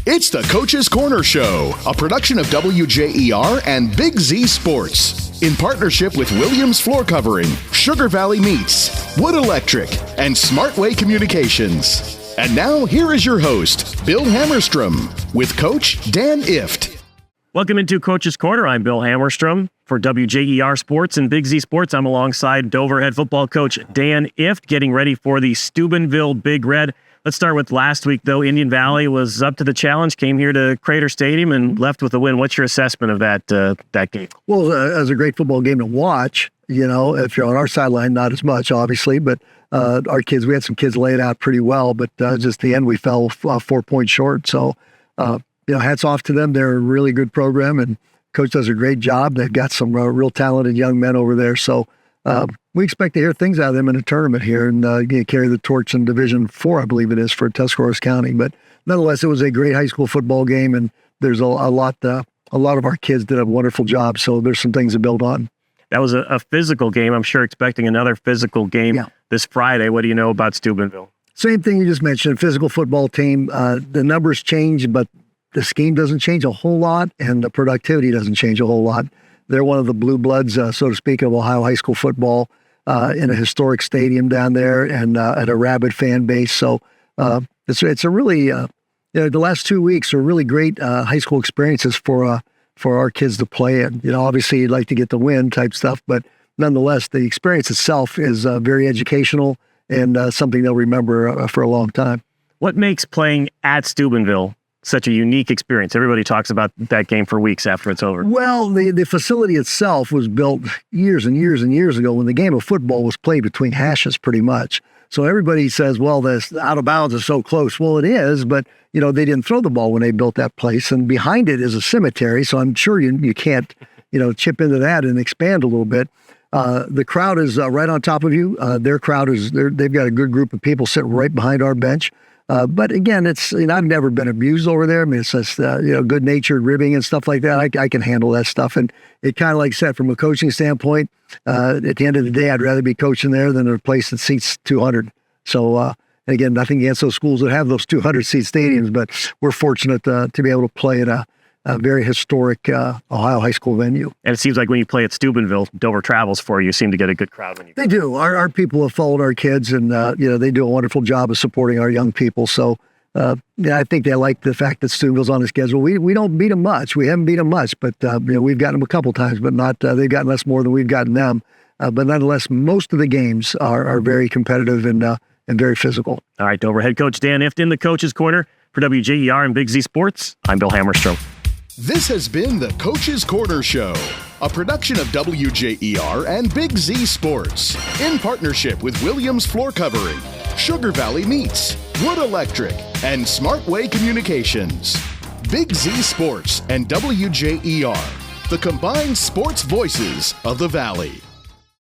It's the Coach's Corner Show, a production of WJER and Big Z Sports, in partnership with Williams Floorcovering, Sugar Valley Meats, Wood Electric, and Smartway Communications. And now, here is your host, Bill Hammerstrom, with Coach Dan Ifft. Welcome into Coach's Corner. I'm Bill Hammerstrom for WJER Sports and Big Z Sports. I'm alongside Dover head football coach Dan Ifft, getting ready for the Steubenville Big Red. Let's start with last week, though. Indian Valley was up to the challenge, came here to Crater Stadium and left with a win. What's your assessment of that game? Well, it was a great football game to watch. You know, if you're on our sideline, not as much, obviously, but our kids, we had some kids lay it out pretty well, but just the end, we fell 4 points short. So, hats off to them. They're a really good program, and coach does a great job. They've got some real talented young men over there. So, we expect to hear things out of them in a tournament here and carry the torch in Division 4, I believe it is, for Tuscarawas County. But nonetheless, it was a great high school football game, and there's a lot of our kids did a wonderful job. So there's some things to build on. That was a physical game. I'm sure expecting another physical game this Friday. What do you know about Steubenville? Same thing you just mentioned, physical football team. The numbers change, but the scheme doesn't change a whole lot, and the productivity doesn't change a whole lot. They're one of the blue bloods, so to speak, of Ohio high school football in a historic stadium down there and at a rabid fan base. So it's a really, the last 2 weeks are really great high school experiences for our kids to play in. You know, obviously you'd like to get the win type stuff, but nonetheless, the experience itself is very educational and something they'll remember for a long time. What makes playing at Steubenville such a unique experience? Everybody talks about that game for weeks after it's over. Well, the facility itself was built years and years and years ago when the game of football was played between hashes pretty much. So everybody says, well, this out of bounds is so close. Well, it is, but they didn't throw the ball when they built that place. And behind it is a cemetery. So I'm sure you can't, chip into that and expand a little bit. The crowd is right on top of you. Their crowd they've got a good group of people sitting right behind our bench. But again, it's, I've never been abused over there. I mean, it's just, good-natured ribbing and stuff like that. I can handle that stuff. And it kind of like said, from a coaching standpoint, at the end of the day, I'd rather be coaching there than a place that seats 200. So, and again, nothing against those schools that have those 200-seat stadiums, but we're fortunate to be able to play at a very historic Ohio high school venue. And it seems like when you play at Steubenville, Dover travels for you. You seem to get a good crowd when you go. They do. Our people have followed our kids, and they do a wonderful job of supporting our young people. So I think they like the fact that Steubenville's on the schedule. We don't beat them much. We haven't beat them much, but we've gotten them a couple times, but not they've gotten us more than we've gotten them. But nonetheless, most of the games are very competitive and very physical. All right, Dover head coach Dan Ifft in the Coach's Corner for WJER and Big Z Sports. I'm Bill Hammerstrom. This has been the Coach's Corner Show, a production of WJER and Big Z Sports, in partnership with Williams Floorcovering, Sugar Valley Meats, Wood Electric, and Smartway Communications. Big Z Sports and WJER, the combined sports voices of the Valley.